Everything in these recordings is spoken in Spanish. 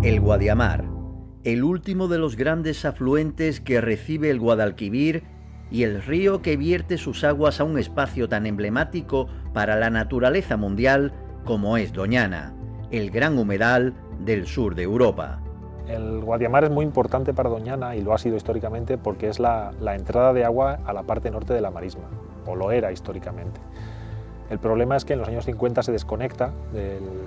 El Guadiamar, el último de los grandes afluentes que recibe el Guadalquivir y el río que vierte sus aguas a un espacio tan emblemático para la naturaleza mundial como es Doñana, el gran humedal del sur de Europa. El Guadiamar es muy importante para Doñana y lo ha sido históricamente porque es la entrada de agua a la parte norte de la marisma, o lo era históricamente. El problema es que en los años 50 se desconecta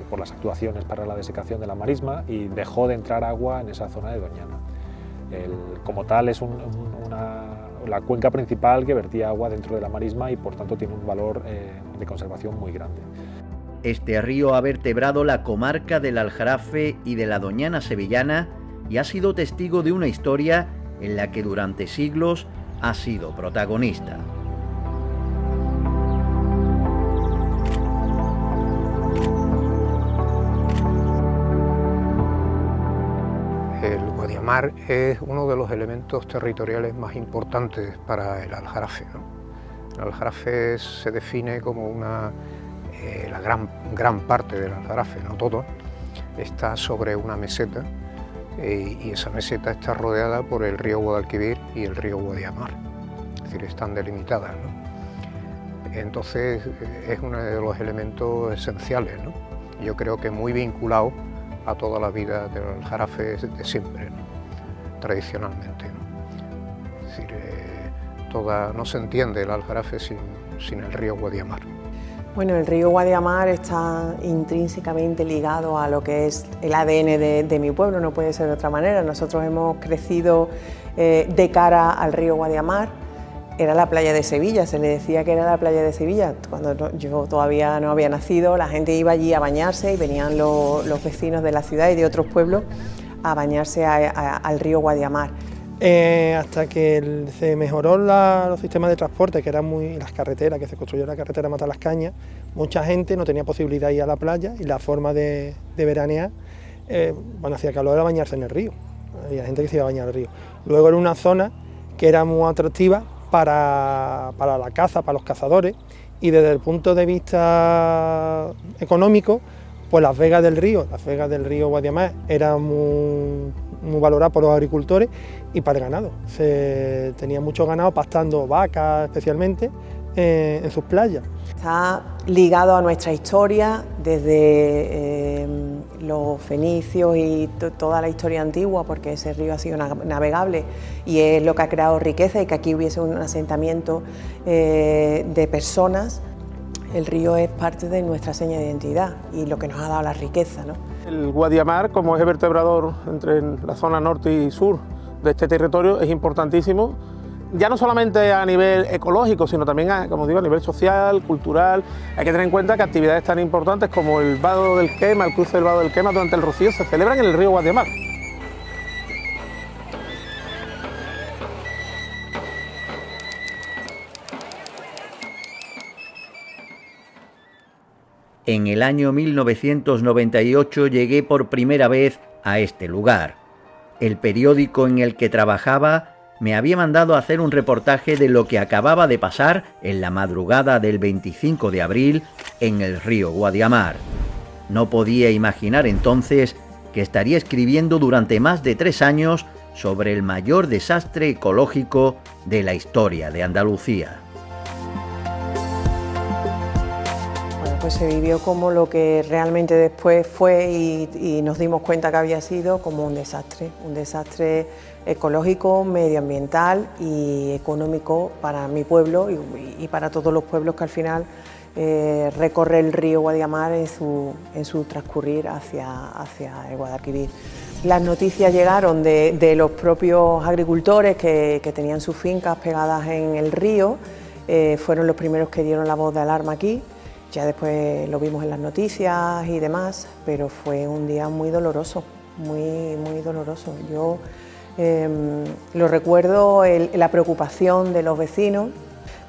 por las actuaciones para la desecación de la marisma y dejó de entrar agua en esa zona de Doñana. Como tal es la cuenca principal que vertía agua dentro de la marisma y por tanto tiene un valor de conservación muy grande. Este río ha vertebrado la comarca del Aljarafe y de la Doñana sevillana y ha sido testigo de una historia en la que durante siglos ha sido protagonista. El Guadiamar es uno de los elementos territoriales más importantes para el Aljarafe, ¿no? El Aljarafe se define como la gran parte del Aljarafe, no todo, está sobre una meseta y esa meseta está rodeada por el río Guadalquivir y el río Guadiamar, es decir, están delimitadas, ¿no? Entonces es uno de los elementos esenciales, ¿no? Yo creo que muy vinculado a toda la vida del Aljarafe de siempre, ¿no? Tradicionalmente, ¿no? Es decir, no se entiende el Aljarafe sin el río Guadiamar. Bueno, el río Guadiamar está intrínsecamente ligado a lo que es el ADN de mi pueblo, no puede ser de otra manera. Nosotros hemos crecido de cara al río Guadiamar. Era la playa de Sevilla, se le decía que era la playa de Sevilla. Cuando yo todavía no había nacido, la gente iba allí a bañarse y venían los vecinos de la ciudad y de otros pueblos a bañarse al río Guadiamar. Hasta que se mejoró los sistemas de transporte, que eran las carreteras, que se construyó la carretera Matalascañas, mucha gente no tenía posibilidad de ir a la playa y la forma de veranear, cuando hacía calor, era bañarse en el río. Había gente que se iba a bañar al río. Luego era una zona que era muy atractiva para la caza, para los cazadores, y desde el punto de vista económico, pues las vegas del río Guadiamar eran muy valoradas por los agricultores y para el ganado. Se tenía mucho ganado pastando vacas especialmente en sus playas. Está ligado a nuestra historia desde los fenicios y toda la historia antigua, porque ese río ha sido navegable y es lo que ha creado riqueza y que aquí hubiese un asentamiento de personas. El río es parte de nuestra seña de identidad y lo que nos ha dado la riqueza, ¿no? El Guadiamar, como es el vertebrador entre la zona norte y sur de este territorio, es importantísimo, ya no solamente a nivel ecológico, sino también, como digo, a nivel social, cultural. Hay que tener en cuenta que actividades tan importantes como el Vado del Quema, el cruce del Vado del Quema durante el Rocío, se celebran en el río Guadiamar. En el año 1998 llegué por primera vez a este lugar. El periódico en el que trabajaba me había mandado a hacer un reportaje de lo que acababa de pasar en la madrugada del 25 de abril en el río Guadiamar. No podía imaginar entonces que estaría escribiendo durante más de 3 años sobre el mayor desastre ecológico de la historia de Andalucía. Pues se vivió como lo que realmente después fue y nos dimos cuenta que había sido como un desastre ecológico, medioambiental y económico para mi pueblo y para todos los pueblos que al final recorre el río Guadiamar en su transcurrir hacia el Guadalquivir. Las noticias llegaron de los propios agricultores que tenían sus fincas pegadas en el río, fueron los primeros que dieron la voz de alarma aquí. Ya después lo vimos en las noticias y demás, pero fue un día muy doloroso, muy doloroso. Yo lo recuerdo, la preocupación de los vecinos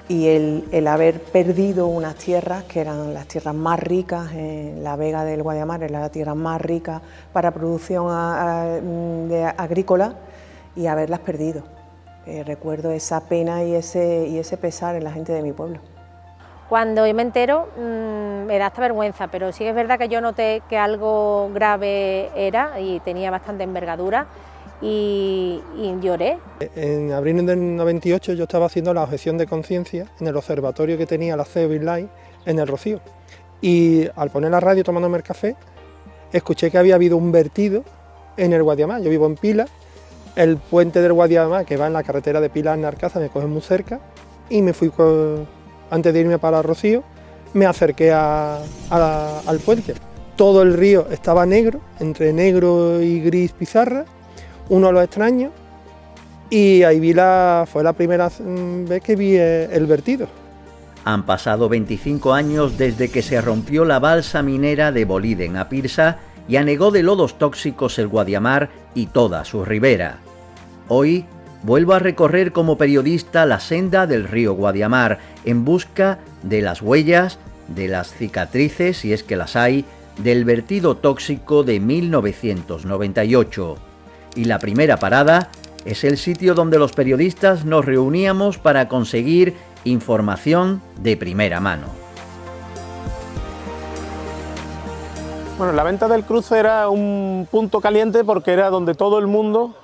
y el haber perdido unas tierras que eran las tierras más ricas en la vega del Guadiamar, era la tierra más rica para producción agrícola y haberlas perdido. Recuerdo esa pena y ese pesar en la gente de mi pueblo. Cuando yo me entero me da hasta vergüenza, pero sí que es verdad que yo noté que algo grave era y tenía bastante envergadura y lloré. En abril del 98 yo estaba haciendo la objeción de conciencia en el observatorio que tenía la CEO Live en el Rocío, y al poner la radio tomándome el café escuché que había habido un vertido en el Guadiamar. Yo vivo en Pilas, el puente del Guadiamar que va en la carretera de Pilas a Narcaza me coge muy cerca y me fui, antes de irme para Rocío, me acerqué al puente. Todo el río estaba negro, entre negro y gris pizarra, uno de los extraños, y ahí fue la primera vez que vi el vertido. Han pasado 25 años desde que se rompió la balsa minera de Boliden a Pirsa y anegó de lodos tóxicos el Guadiamar y toda su ribera. Hoy vuelvo a recorrer como periodista la senda del río Guadiamar en busca de las huellas, de las cicatrices, si es que las hay, del vertido tóxico de 1998. Y la primera parada es el sitio donde los periodistas nos reuníamos para conseguir información de primera mano. Bueno, la venta del cruce era un punto caliente porque era donde todo el mundo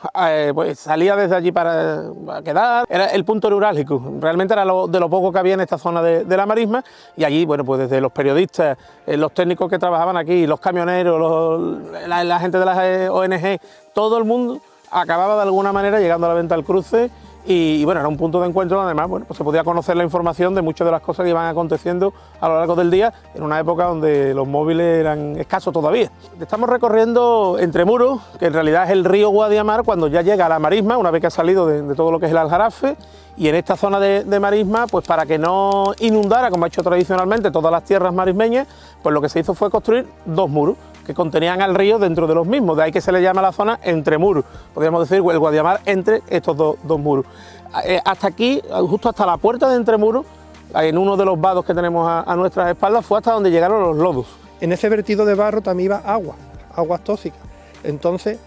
pues salía desde allí para quedar. Era el punto neurálgico, realmente era de lo poco que había en esta zona de la marisma, y allí, bueno, pues desde los periodistas, los técnicos que trabajaban aquí, los camioneros, la gente de las ONG, todo el mundo acababa de alguna manera llegando a la venta del cruce. Y bueno, era un punto de encuentro donde además, bueno, pues se podía conocer la información de muchas de las cosas que iban aconteciendo a lo largo del día, en una época donde los móviles eran escasos todavía. Estamos recorriendo Entremuros, que en realidad es el río Guadiamar, cuando ya llega a la marisma, una vez que ha salido de todo lo que es el Aljarafe, y en esta zona de marisma, pues para que no inundara, como ha hecho tradicionalmente todas las tierras marismeñas, pues lo que se hizo fue construir dos muros que contenían al río dentro de los mismos, de ahí que se le llama a la zona Entremuros, podríamos decir el Guadiamar entre estos dos muros. Hasta aquí, justo hasta la puerta de Entremuros, en uno de los vados que tenemos a nuestras espaldas, fue hasta donde llegaron los lodos. En ese vertido de barro también iba aguas tóxicas. Entonces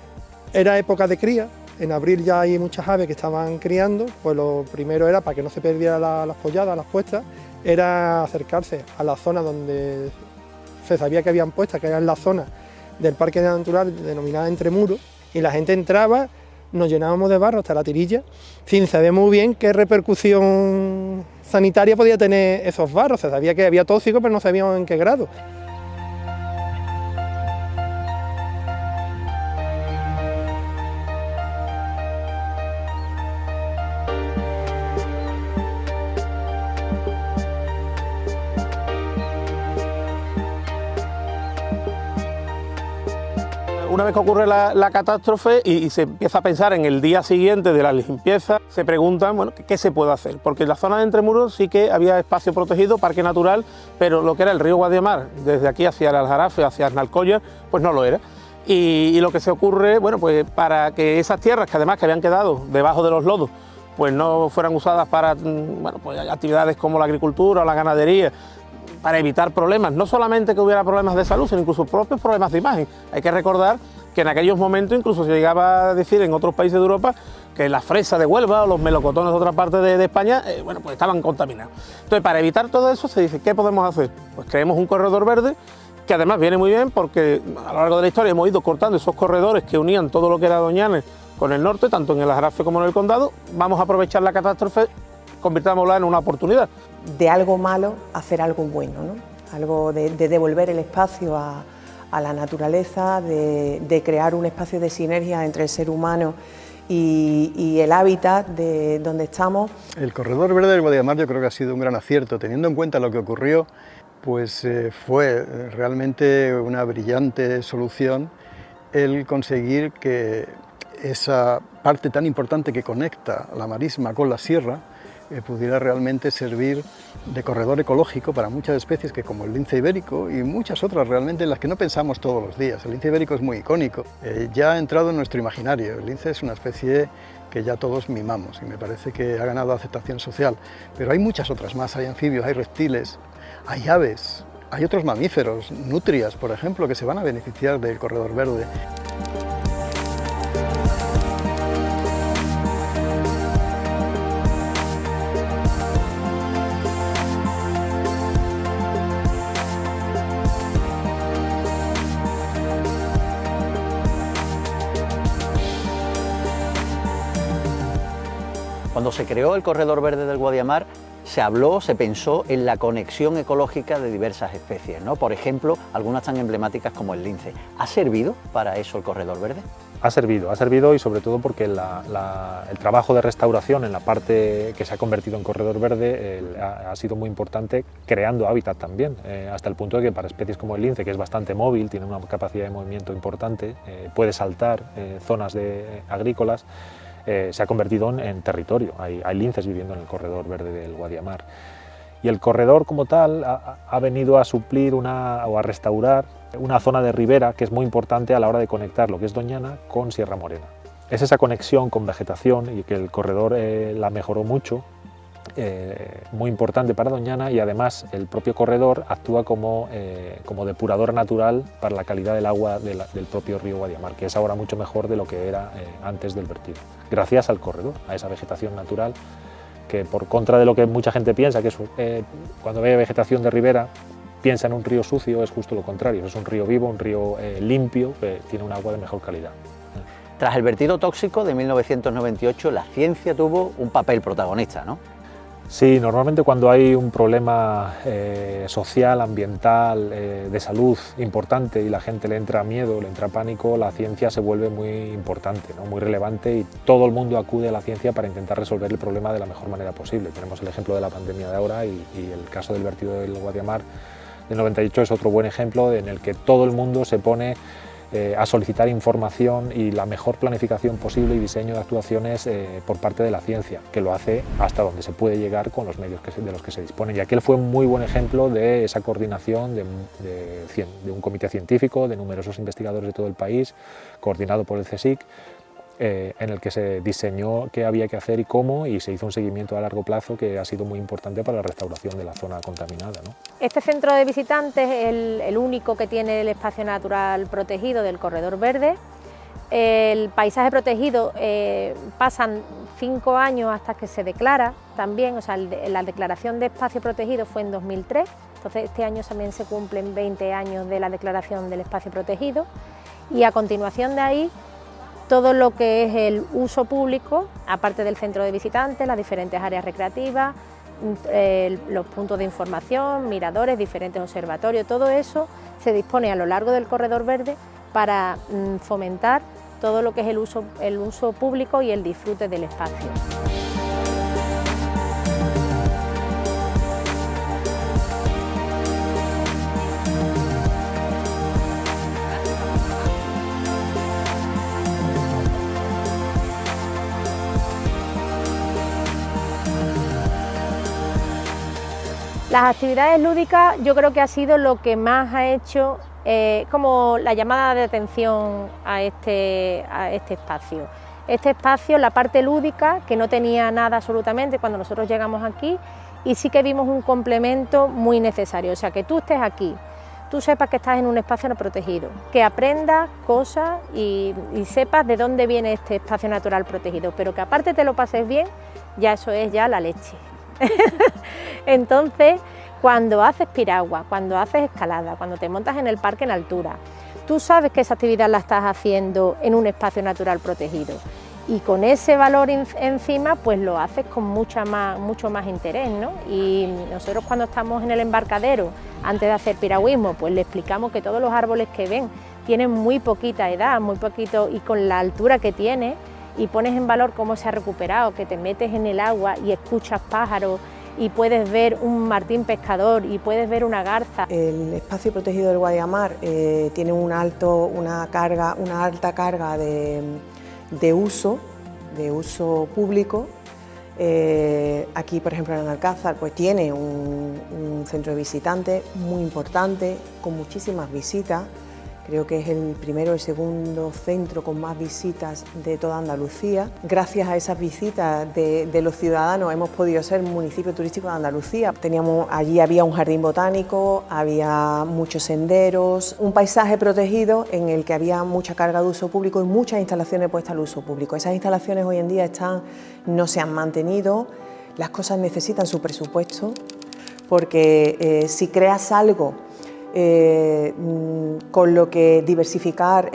era época de cría, en abril ya hay muchas aves que estaban criando, pues lo primero era, para que no se perdieran las polladas, las puestas, era acercarse a la zona donde se sabía que habían puestas, que era en la zona del parque natural denominada Entremuros, y la gente entraba, nos llenábamos de barro hasta la tirilla, sin saber muy bien qué repercusión sanitaria podía tener esos barros. Se sabía que había tóxico, pero no sabíamos en qué grado. Una vez que ocurre la catástrofe y se empieza a pensar en el día siguiente de la limpieza, se preguntan, bueno, ¿qué se puede hacer? Porque en la zona de Entremuros sí que había espacio protegido, parque natural, pero lo que era el río Guadiamar, desde aquí hacia el Aljarafe, hacia Arnalcollar, pues no lo era. Y lo que se ocurre, bueno, pues para que esas tierras, que además que habían quedado debajo de los lodos, pues no fueran usadas para, bueno, pues actividades como la agricultura o la ganadería, para evitar problemas, no solamente que hubiera problemas de salud, sino incluso propios problemas de imagen. Hay que recordar que en aquellos momentos incluso se llegaba a decir en otros países de Europa que la fresa de Huelva o los melocotones de otra parte de España, bueno, pues estaban contaminados. Entonces, para evitar todo eso se dice, ¿qué podemos hacer? Pues creemos un corredor verde, que además viene muy bien porque a lo largo de la historia hemos ido cortando esos corredores que unían todo lo que era Doñana con el norte, tanto en el Aljarafe como en el Condado. Vamos a aprovechar la catástrofe, convirtámosla en una oportunidad. De algo malo hacer algo bueno, ¿no? Algo de devolver el espacio a la naturaleza, de crear un espacio de sinergia entre el ser humano y el hábitat de donde estamos. El corredor verde del Guadiamar yo creo que ha sido un gran acierto, teniendo en cuenta lo que ocurrió, pues fue realmente una brillante solución el conseguir que esa parte tan importante que conecta la marisma con la sierra pudiera realmente servir de corredor ecológico para muchas especies que, como el lince ibérico y muchas otras realmente en las que no pensamos todos los días. El lince ibérico es muy icónico, ya ha entrado en nuestro imaginario. El lince es una especie que ya todos mimamos y me parece que ha ganado aceptación social, pero hay muchas otras más, hay anfibios, hay reptiles, hay aves, hay otros mamíferos, nutrias por ejemplo, que se van a beneficiar del corredor verde. Cuando se creó el Corredor Verde del Guadiamar, se pensó en la conexión ecológica de diversas especies, ¿no? Por ejemplo, algunas tan emblemáticas como el lince. ¿Ha servido para eso el Corredor Verde? Ha servido y sobre todo porque el trabajo de restauración en la parte que se ha convertido en Corredor Verde ha sido muy importante, creando hábitat también, hasta el punto de que para especies como el lince, que es bastante móvil, tiene una capacidad de movimiento importante, puede saltar zonas agrícolas, se ha convertido en territorio. Hay linces viviendo en el Corredor Verde del Guadiamar. Y el corredor como tal ha venido a suplir o a restaurar una zona de ribera que es muy importante a la hora de conectar lo que es Doñana con Sierra Morena. Es esa conexión con vegetación y que el corredor la mejoró mucho, muy importante para Doñana, y además el propio corredor actúa como depurador natural para la calidad del agua del propio río Guadiamar, que es ahora mucho mejor de lo que era antes del vertido, gracias al corredor, a esa vegetación natural que, por contra de lo que mucha gente piensa, que cuando ve vegetación de ribera piensa en un río sucio, es justo lo contrario, es un río vivo, un río limpio, que tiene un agua de mejor calidad. Tras el vertido tóxico de 1998, la ciencia tuvo un papel protagonista, ¿no? Sí, normalmente cuando hay un problema social, ambiental, de salud importante y la gente le entra miedo, le entra pánico, la ciencia se vuelve muy importante, ¿no? Muy relevante, y todo el mundo acude a la ciencia para intentar resolver el problema de la mejor manera posible. Tenemos el ejemplo de la pandemia de ahora y el caso del vertido del Guadiamar del 98 es otro buen ejemplo en el que todo el mundo se pone a solicitar información y la mejor planificación posible y diseño de actuaciones por parte de la ciencia, que lo hace hasta donde se puede llegar con los medios de los que se disponen. Y aquel fue un muy buen ejemplo de esa coordinación de un comité científico, de numerosos investigadores de todo el país, coordinado por el CSIC, en el que se diseñó qué había que hacer y cómo, y se hizo un seguimiento a largo plazo que ha sido muy importante para la restauración de la zona contaminada, ¿no? Este centro de visitantes es el único que tiene el espacio natural protegido del Corredor Verde. El paisaje protegido pasan 5 años hasta que se declara también, o sea, la declaración de espacio protegido fue en 2003, entonces este año también se cumplen 20 años de la declaración del espacio protegido, y a continuación de ahí todo lo que es el uso público, aparte del centro de visitantes, las diferentes áreas recreativas, los puntos de información, miradores, diferentes observatorios, todo eso se dispone a lo largo del Corredor Verde para fomentar todo lo que es el uso público y el disfrute del espacio. Las actividades lúdicas yo creo que ha sido lo que más ha hecho como la llamada de atención a este espacio. Este espacio, la parte lúdica, que no tenía nada absolutamente cuando nosotros llegamos aquí, y sí que vimos un complemento muy necesario, o sea, que tú estés aquí, tú sepas que estás en un espacio no protegido, que aprendas cosas y sepas de dónde viene este espacio natural protegido, pero que aparte te lo pases bien, ya eso es ya la leche. Entonces, cuando haces piragua, cuando haces escalada, cuando te montas en el parque en altura, tú sabes que esa actividad la estás haciendo en un espacio natural protegido, y con ese valor encima pues lo haces con mucho más interés, ¿no? Y nosotros cuando estamos en el embarcadero, antes de hacer piragüismo, pues le explicamos que todos los árboles que ven tienen muy poquita edad, muy poquito, y con la altura que tiene, y pones en valor cómo se ha recuperado, que te metes en el agua y escuchas pájaros y puedes ver un martín pescador y puedes ver una garza. El espacio protegido del Guadiamar tiene una alta carga de uso público. Aquí, por ejemplo, en Alcázar, pues tiene un centro de visitantes muy importante, con muchísimas visitas. Creo que es el primero o el segundo centro con más visitas de toda Andalucía. Gracias a esas visitas de los ciudadanos hemos podido ser municipio turístico de Andalucía. Allí había un jardín botánico, había muchos senderos, un paisaje protegido en el que había mucha carga de uso público y muchas instalaciones puestas al uso público. Esas instalaciones hoy en día no se han mantenido, las cosas necesitan su presupuesto, porque si creas algo con lo que diversificar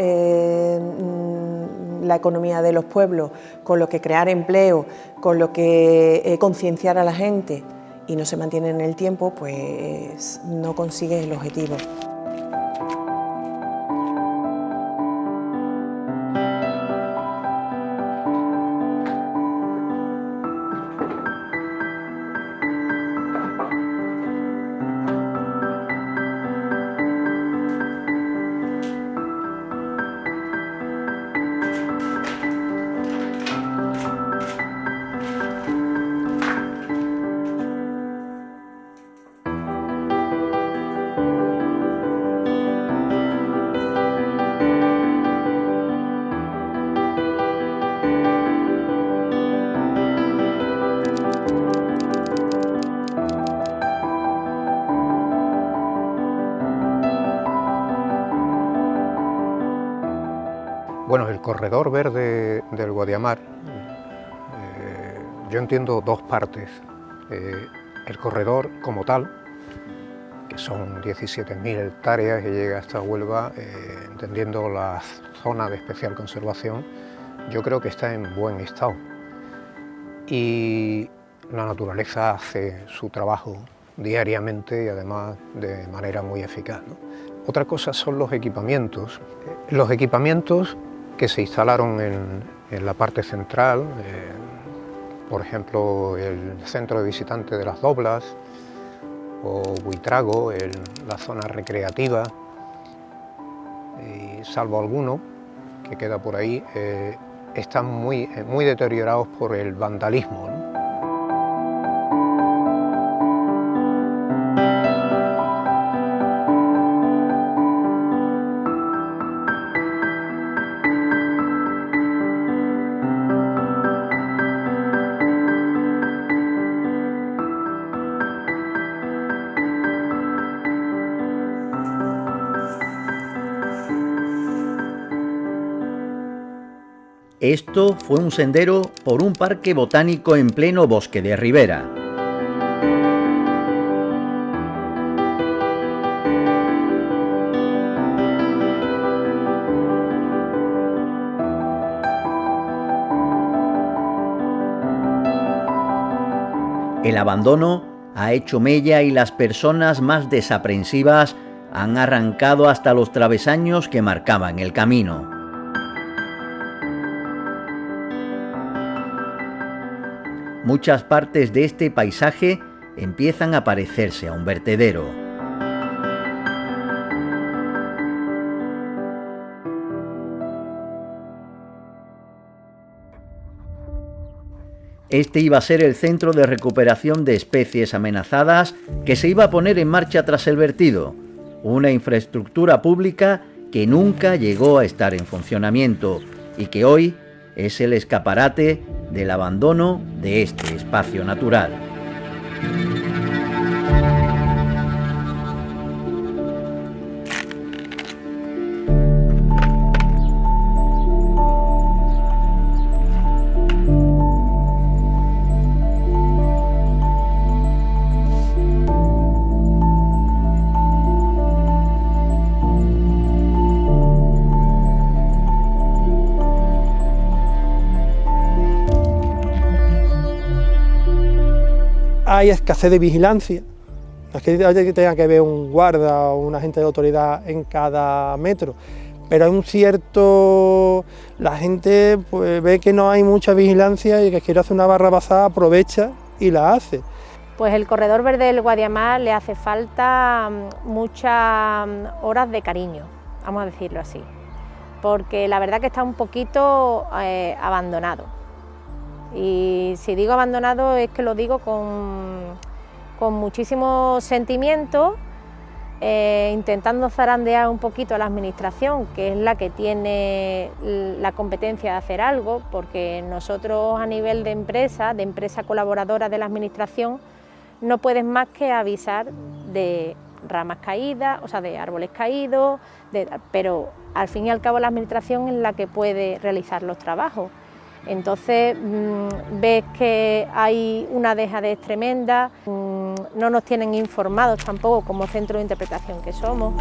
la economía de los pueblos, con lo que crear empleo, con lo que concienciar a la gente y no se mantiene en el tiempo, pues no consigues el objetivo. Bueno, el corredor verde del Guadiamar, yo entiendo dos partes. El corredor como tal, que son 17.000 hectáreas y llega hasta Huelva, entendiendo la zona de especial conservación, yo creo que está en buen estado. Y la naturaleza hace su trabajo diariamente y además de manera muy eficaz, ¿no? Otra cosa son los equipamientos. Los equipamientos que se instalaron en la parte central, por ejemplo el centro de visitantes de las Doblas o Buitrago, la zona recreativa, y salvo alguno que queda por ahí, están muy deteriorados por el vandalismo, ¿no? Esto fue un sendero por un parque botánico en pleno bosque de ribera. El abandono ha hecho mella y las personas más desaprensivas han arrancado hasta los travesaños que marcaban el camino. Muchas partes de este paisaje empiezan a parecerse a un vertedero. Este iba a ser el centro de recuperación de especies amenazadas que se iba a poner en marcha tras el vertido, una infraestructura pública que nunca llegó a estar en funcionamiento y que hoy es el escaparate del abandono de este espacio natural. Hay escasez de vigilancia, no es que tenga que ver un guarda o un agente de autoridad en cada metro, pero hay un cierto... la gente pues, ve que no hay mucha vigilancia y que quiere hacer una barra basada, aprovecha y la hace. Pues el corredor verde del Guadiamar le hace falta muchas horas de cariño, vamos a decirlo así, porque la verdad que está un poquito abandonado. Y si digo abandonado es que lo digo con muchísimo sentimiento, intentando zarandear un poquito a la administración, que es la que tiene la competencia de hacer algo, porque nosotros a nivel de empresa colaboradora de la administración, no puedes más que avisar de ramas caídas, o sea, de árboles caídos, pero al fin y al cabo la administración es la que puede realizar los trabajos. Entonces ves que hay una dejadez tremenda, no nos tienen informados tampoco como centro de interpretación que somos.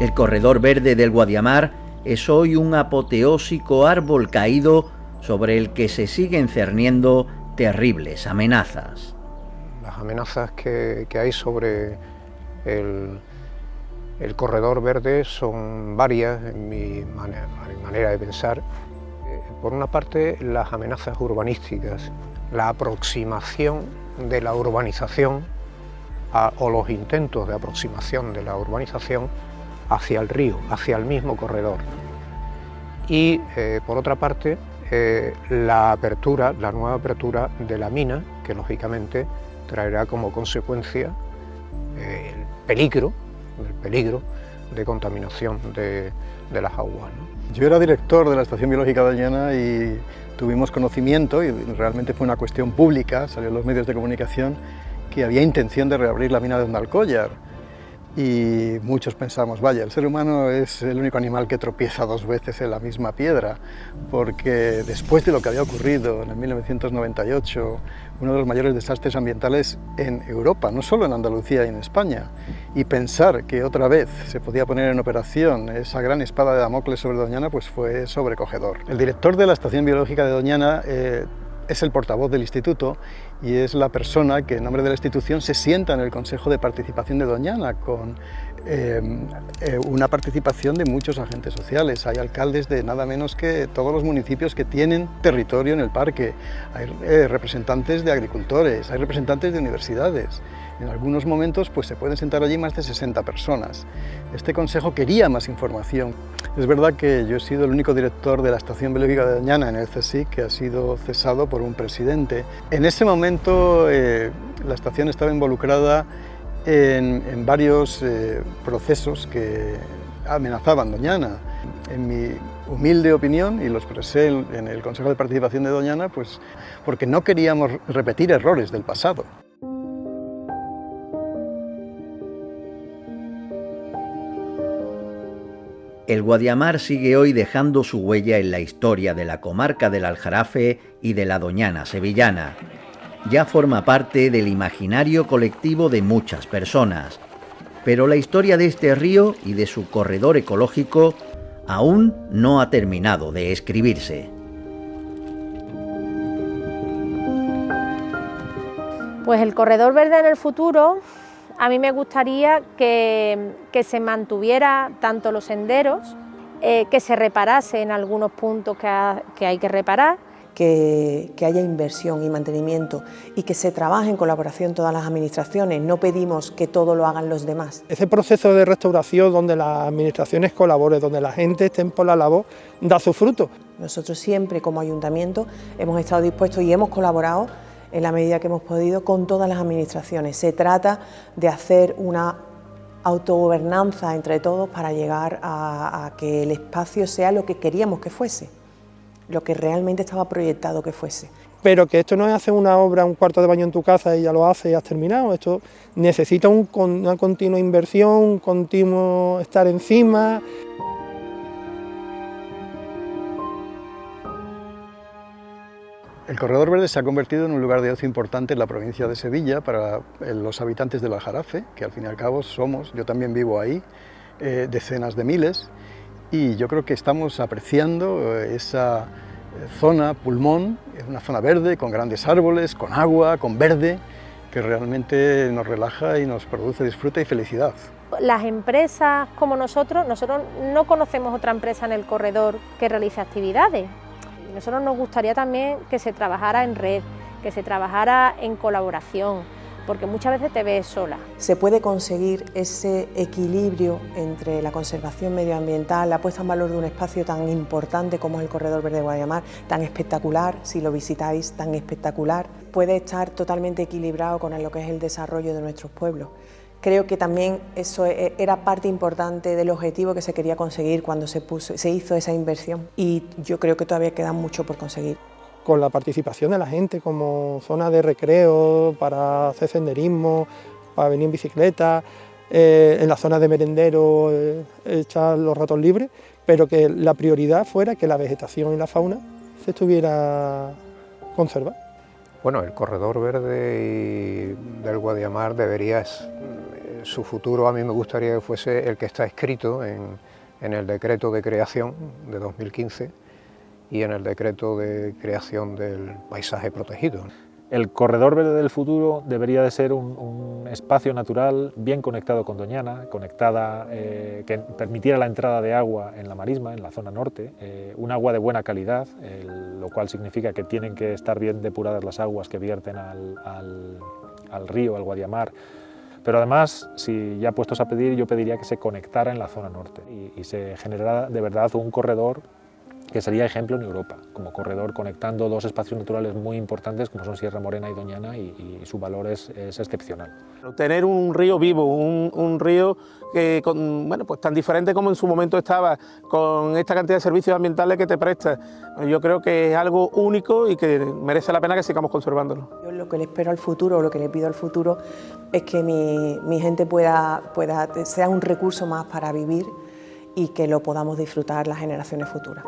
El corredor verde del Guadiamar es hoy un apoteósico árbol caído sobre el que se siguen cerniendo terribles amenazas. Las amenazas que hay sobre el corredor verde son varias en mi manera de pensar. Por una parte, las amenazas urbanísticas, la aproximación de la urbanización o los intentos de aproximación de la urbanización hacia el río, hacia el mismo corredor. Y por otra parte, la nueva apertura de la mina, que lógicamente traerá como consecuencia el peligro de contaminación de las aguas, ¿no? Yo era director de la Estación Biológica de Doñana y tuvimos conocimiento, y realmente fue una cuestión pública, salió en los medios de comunicación, que había intención de reabrir la mina de Ondalcóllar. Y muchos pensamos, vaya, el ser humano es el único animal que tropieza dos veces en la misma piedra, porque después de lo que había ocurrido en el 1998, uno de los mayores desastres ambientales en Europa, no solo en Andalucía y en España, y pensar que otra vez se podía poner en operación esa gran espada de Damocles sobre Doñana, pues fue sobrecogedor. El director de la Estación Biológica de Doñana es el portavoz del instituto y es la persona que en nombre de la institución se sienta en el Consejo de Participación de Doñana con una participación de muchos agentes sociales. Hay alcaldes de nada menos que todos los municipios que tienen territorio en el parque, hay representantes de agricultores, hay representantes de universidades. En algunos momentos pues, se pueden sentar allí más de 60 personas. Este consejo quería más información. Es verdad que yo he sido el único director de la Estación Biológica de Doñana en el CSIC que ha sido cesado por un presidente. En ese momento la estación estaba involucrada en varios procesos que amenazaban Doñana. En mi humilde opinión, y lo expresé en el Consejo de Participación de Doñana, pues porque no queríamos repetir errores del pasado. El Guadiamar sigue hoy dejando su huella en la historia de la comarca del Aljarafe y de la Doñana sevillana. Ya forma parte del imaginario colectivo de muchas personas, pero la historia de este río y de su corredor ecológico aún no ha terminado de escribirse. Pues el corredor verde en el futuro, a mí me gustaría que se mantuviera tanto los senderos, que se reparase en algunos puntos que hay que reparar. Que haya inversión y mantenimiento y que se trabaje en colaboración todas las administraciones. No pedimos que todo lo hagan los demás. Ese proceso de restauración donde las administraciones colaboren, donde la gente esté por la labor, da su fruto. Nosotros siempre como ayuntamiento hemos estado dispuestos y hemos colaborado en la medida que hemos podido con todas las administraciones. Se trata de hacer una autogobernanza entre todos para llegar a que el espacio sea lo que queríamos que fuese, lo que realmente estaba proyectado que fuese. Pero que esto no es hacer una obra, un cuarto de baño en tu casa y ya lo haces y has terminado. Esto necesita una continua inversión, un continuo estar encima. El Corredor Verde se ha convertido en un lugar de ocio importante en la provincia de Sevilla para los habitantes del Aljarafe, que al fin y al cabo somos, yo también vivo ahí, decenas de miles, y yo creo que estamos apreciando esa zona pulmón, una zona verde con grandes árboles, con agua, con verde, que realmente nos relaja y nos produce disfrute y felicidad. Las empresas como nosotros no conocemos otra empresa en el corredor que realice actividades. Nosotros nos gustaría también que se trabajara en red, que se trabajara en colaboración, porque muchas veces te ves sola. Se puede conseguir ese equilibrio entre la conservación medioambiental, la puesta en valor de un espacio tan importante como es el Corredor Verde de Guadiamar, tan espectacular, si lo visitáis, tan espectacular. Puede estar totalmente equilibrado con lo que es el desarrollo de nuestros pueblos. Creo que también eso era parte importante del objetivo que se quería conseguir cuando se hizo esa inversión, y yo creo que todavía queda mucho por conseguir. Con la participación de la gente como zona de recreo, para hacer senderismo, para venir en bicicleta, en la zona de merendero, echar los ratos libres, pero que la prioridad fuera que la vegetación y la fauna se estuviera conservada. Bueno, el corredor verde del Guadiamar debería su futuro a mí me gustaría que fuese el que está escrito en el decreto de creación de 2015 y en el decreto de creación del paisaje protegido. El corredor verde del futuro debería de ser un espacio natural bien conectado con Doñana, que permitiera la entrada de agua en la marisma, en la zona norte, un agua de buena calidad, lo cual significa que tienen que estar bien depuradas las aguas que vierten al río, al Guadiamar. Pero además, si ya puestos a pedir, yo pediría que se conectara en la zona norte y se generara de verdad un corredor que sería ejemplo en Europa, como corredor conectando dos espacios naturales muy importantes como son Sierra Morena y Doñana, y su valor es excepcional. Tener un río vivo, un río que bueno, pues tan diferente como en su momento estaba, con esta cantidad de servicios ambientales que te presta, yo creo que es algo único y que merece la pena que sigamos conservándolo. Yo lo que le espero al futuro, lo que le pido al futuro, es que mi gente sea un recurso más para vivir y que lo podamos disfrutar las generaciones futuras.